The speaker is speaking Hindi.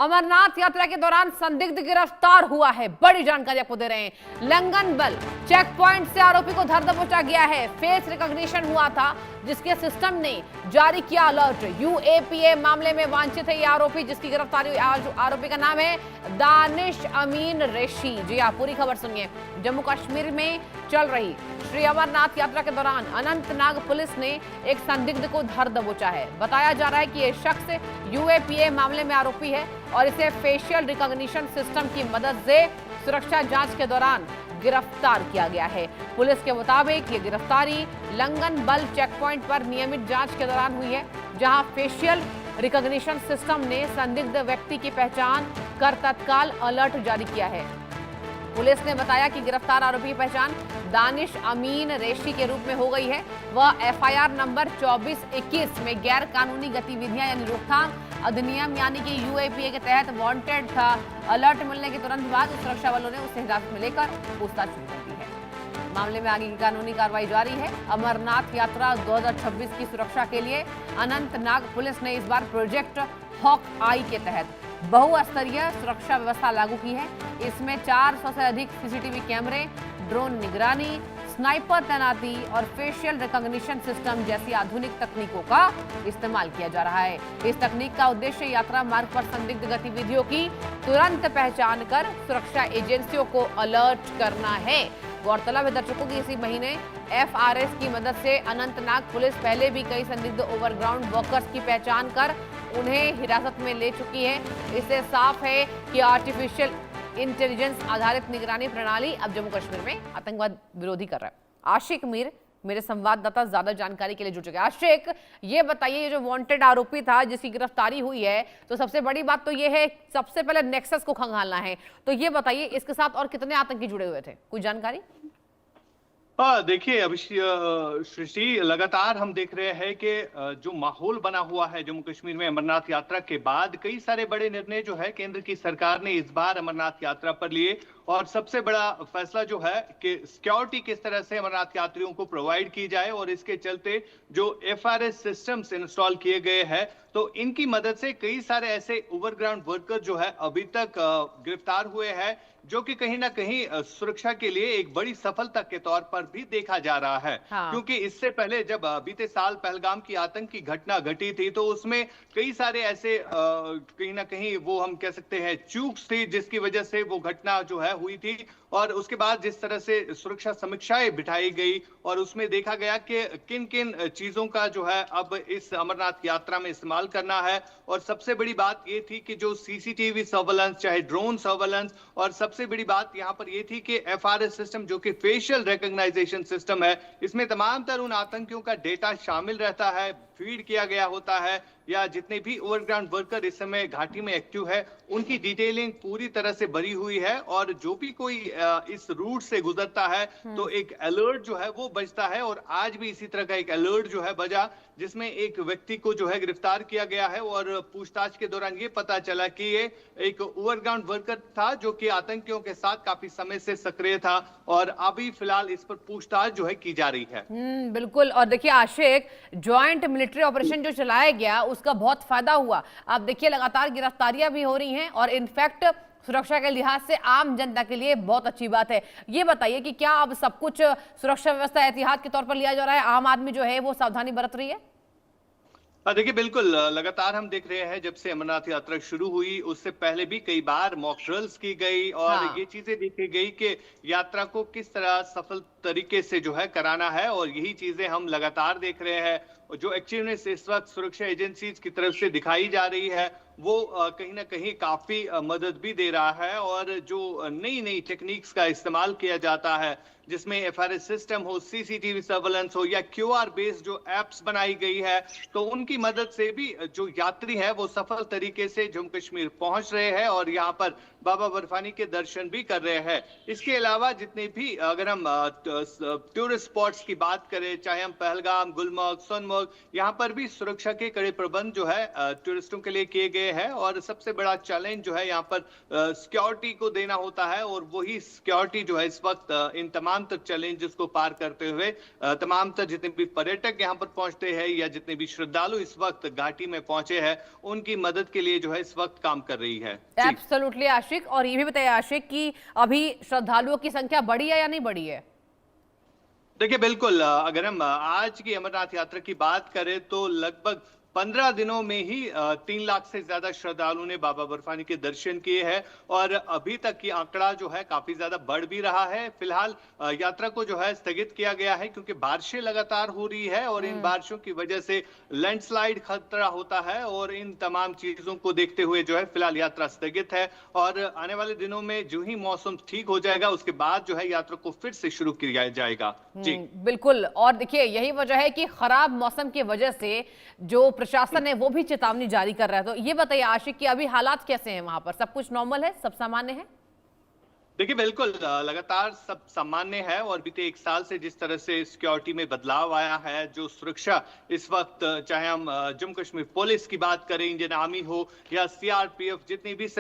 अमरनाथ यात्रा के दौरान संदिग्ध गिरफ्तार हुआ है। बड़ी जानकारी आपको दे रहे हैं। लंगन बल चेक पॉइंट से आरोपी को धर दबोचा गया है। फेस रिकॉग्निशन हुआ था, जिसके सिस्टम ने जारी किया अलर्ट। यूएपीए मामले में वांछित है यह आरोपी, जिसकी गिरफ्तारी। आरोपी का नाम है दानिश अमीन रेशी। जी आप पूरी खबर सुनिए। जम्मू कश्मीर में चल रही श्री अमरनाथ यात्रा के दौरान अनंतनाग पुलिस ने एक संदिग्ध को धर दबोचा है। बताया जा रहा है कि यह शख्स यूएपीए मामले में आरोपी है और इसे फेशियल रिकॉग्निशन सिस्टम की मदद से सुरक्षा जांच के दौरान गिरफ्तार किया गया है। पुलिस के मुताबिक ये गिरफ्तारी लंगन बल चेक पॉइंट पर नियमित जांच के दौरान हुई है, जहां फेशियल रिकॉग्निशन सिस्टम ने संदिग्ध व्यक्ति की पहचान कर तत्काल अलर्ट जारी किया है। पुलिस ने बताया कि गिरफ्तार आरोपी की पहचान दानिश अमीन रेशी के रूप में हो गई है। वह एफआईआर नंबर 2421 में गैर कानूनी गतिविधियां यानी रोकथाम अधिनियम यानी कि यूएपीए के तहत वांटेड था। अलर्ट मिलने के तुरंत बाद सुरक्षा बलों ने उसे हिरासत में लेकर पूछताछ शुरू कर दी है। मामले में आगे की कानूनी कार्रवाई जारी है। अमरनाथ यात्रा 2026 की सुरक्षा के लिए अनंतनाग पुलिस ने इस बार प्रोजेक्ट हॉक आई के तहत बहुस्तरीय सुरक्षा व्यवस्था लागू की है। इसमें 400 से अधिक सीसीटीवी कैमरे, ड्रोन निगरानी, स्नाइपर तैनाती और फेशियल रिकॉग्निशन सिस्टम जैसी आधुनिक तकनीकों का इस्तेमाल किया जा रहा है। इस तकनीक का उद्देश्य यात्रा मार्ग पर संदिग्ध गतिविधियों की तुरंत पहचान कर सुरक्षा एजेंसियों को अलर्ट करना है। गौरतलब है दर्शकों की इसी महीने एफआरएस की मदद से अनंतनाग पुलिस पहले भी कई संदिग्ध ओवरग्राउंड वर्कर्स की पहचान कर उन्हें हिरासत में ले चुकी है। इससे साफ है कि आर्टिफिशियल इंटेलिजेंस आधारित निगरानी प्रणाली अब जम्मू कश्मीर में आतंकवाद विरोधी कर रहा है। आशिक मीर मेरे संवाददाता ज्यादा जानकारी के लिए जुड़ चुके हैं। आशिक, ये बताइए, ये जो वांटेड आरोपी था जिसकी गिरफ्तारी हुई है, तो सबसे बड़ी बात तो ये है, सबसे पहले नेक्सस को खंगालना है। तो ये बताइए इसके साथ और कितने आतंकी जुड़े हुए थे, कोई जानकारी? हाँ, देखिए अभी सृष्टि, लगातार हम देख रहे हैं कि जो माहौल बना हुआ है जम्मू कश्मीर में अमरनाथ यात्रा के बाद, कई सारे बड़े निर्णय जो है केंद्र की सरकार ने इस बार अमरनाथ यात्रा पर लिए। और सबसे बड़ा फैसला जो है कि सिक्योरिटी किस तरह से अमरनाथ यात्रियों को प्रोवाइड की जाए, और इसके चलते जो एफआरएस सिस्टम्स इंस्टॉल किए गए हैं, तो इनकी मदद से कई सारे ऐसे ओवरग्राउंड वर्कर जो है अभी तक गिरफ्तार हुए हैं, जो कि कहीं ना कहीं सुरक्षा के लिए एक बड़ी सफलता के तौर पर भी देखा जा रहा है। हाँ। क्योंकि इससे पहले जब बीते साल पहलगाम की आतंकी घटना घटी थी, तो उसमें कई सारे ऐसे कहीं ना कहीं वो हम कह सकते हैं चूक्स थी, जिसकी वजह से वो घटना जो है हुई थी। और उसके बाद जिस तरह से सुरक्षा समीक्षाएं बिठाई गई और उसमें देखा गया कि किन किन चीजों का जो है अब इस अमरनाथ यात्रा में इस्तेमाल करना है। और सबसे बड़ी बात ये थी कि जो सीसीटीवी सर्वेलेंस, चाहे ड्रोन सर्वेलेंस, और सबसे बड़ी बात यहाँ पर ये थी कि एफआरएस सिस्टम जो कि फेशियल रिकॉग्नाइजेशन सिस्टम है, इसमें तमाम तरह उन आतंकियों का डेटा शामिल रहता है, फीड किया गया होता है, या जितने भी ओवरग्राउंड वर्कर इस समय घाटी में एक्टिव है उनकी डिटेलिंग पूरी तरह से भरी हुई है। और जो भी कोई इस रूट से गुजरता है तो एक अलर्ट जो है वो बजता है। और आज भी इसी तरह का एक अलर्ट जो है बजा, जिसमें एक व्यक्ति को जो है गिरफ्तार किया गया है। और पूछताछ के दौरान ये पता चला कि ये एक ओवरग्राउंड वर्कर था जो कि आतंकियों के साथ काफी समय से सक्रिय था। और अभी फिलहाल इस पर पूछताछ जो है की जा रही है। बिल्कुल। और देखिए आशिक, ज्वाइंट मिलिट्री ऑपरेशन जो चलाया गया उसका बहुत फायदा हुआ। आप देखिए लगातार गिरफ्तारियां भी हो रही हैं और इनफैक्ट सुरक्षा के लिहाज से आम जनता के लिए बहुत अच्छी बात है। ये बताइए कि क्या अब सब कुछ सुरक्षा व्यवस्था एहतियात के तौर पर लिया जा रहा है, आम आदमी जो है वो सावधानी बरत रही है? देखिए बिल्कुल, लगातार हम देख रहे हैं जब से अमरनाथ यात्रा शुरू हुई उससे पहले भी कई बार मॉक ड्रिल्स की गई और हाँ। ये चीजें देखी गई कि यात्रा को किस तरह सफल तरीके से जो है कराना है। और यही चीजें हम लगातार देख रहे हैं। जो एक्टिवनेस इस वक्त सुरक्षा एजेंसीज की तरफ से दिखाई जा रही है वो कहीं ना कहीं काफी मदद भी दे रहा है। और जो नई नई टेक्निक्स का इस्तेमाल किया जाता है, जिसमें एफआरएस सिस्टम हो, सीसीटीवी सर्वेलेंस हो, या क्यूआर बेस्ड जो एप्स बनाई गई है, तो उनकी मदद से भी जो यात्री है वो सफल तरीके से जम्मू कश्मीर पहुंच रहे हैं और यहाँ पर बाबा बर्फानी के दर्शन भी कर रहे हैं। इसके अलावा जितने भी अगर हम टूरिस्ट स्पॉट्स की बात करें, चाहे हम पहलगाम, गुलमर्ग, सोनमर्ग और यहाँ पर भी सुरक्षा के कड़े प्रबंध जो है टूरिस्टों के लिए किए गए हैं। और सबसे बड़ा चैलेंज जो है यहाँ पर सिक्योरिटी को देना होता है, और वही सिक्योरिटी जो है इस वक्त इन तमाम तर चैलेंजेस को पार करते हुए तमाम तर जितने भी पर्यटक यहाँ पर पहुंचते हैं या जितने भी श्रद्धालु इस वक्त घाटी में पहुंचे हैं, उनकी मदद के लिए जो है इस वक्त काम कर रही है। एब्सोल्युटली आशिक, और ये भी बताइए आशिक कि अभी श्रद्धालुओं की संख्या बढ़ी है या नहीं बढ़ी है? देखिए बिल्कुल, अगर हम आज की अमरनाथ यात्रा की बात करें तो लगभग 15 दिनों में ही 3 लाख से ज्यादा श्रद्धालुओं ने बाबा बर्फानी के दर्शन किए हैं। और अभी तक की आंकड़ा जो है काफी ज्यादा बढ़ भी रहा है। फिलहाल यात्रा को जो है स्थगित किया गया है क्योंकि बारिशें लगातार हो रही है, और इन बारिशों की वजह से लैंडस्लाइड खतरा होता है, और इन तमाम चीजों को देखते हुए जो है फिलहाल यात्रा स्थगित है। और आने वाले दिनों में जो ही मौसम ठीक हो जाएगा उसके बाद जो है यात्रा को फिर से शुरू किया जाएगा। जी बिल्कुल, और देखिए यही वजह है कि खराब मौसम की वजह से जो प्रशासन है वो भी चेतावनी जारी कर रहा है। तो ये बताइए आशिक कि अभी हालात कैसे हैं वहां पर? सब कुछ नॉर्मल है, सब सामान्य है? देखिए बिल्कुल, लगातार सब सामान्य है, और बीते 1 साल से जिस तरह से सिक्योरिटी में बदलाव आया है, जो सुरक्षा इस वक्त चाहे हम जम्मू कश्मीर पुलिस की बात करें, इंडियन आर्मी हो या सीआरपीएफ, जितनी भी